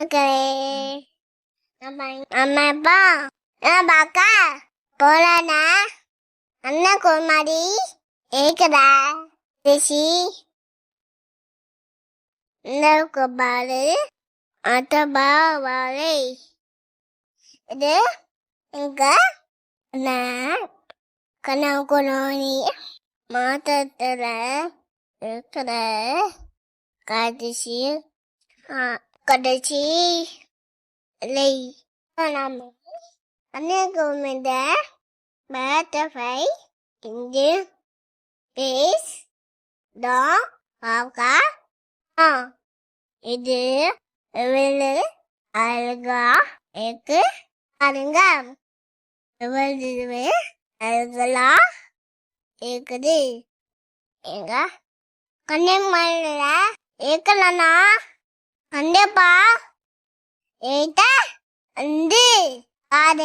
Okay. அம்மா அப்பா நான் பாக்கா போலானா அண்ணா கோமாடி ஏக்கடா ரிஷி இந்த கோபாலு அத்தபா வாழை இது இங்க நான் கனகுனோனி மாத்தத்துல இருக்கிற கடைசி கடைசி இல்லை நம்ம கன்னியாகுமரி பட்டர்ஃப்ளை இங்கு பேஸ் டாக் பாக்கா இது எவ்வளவு அழகா இருக்கு பாருங்க எவ்வளவு அழகலா இருக்குது எங்க கன்னியாகுமரியில இருக்கலண்ணா கண்டிப்பா ஏட்ட வந்து பாருங்க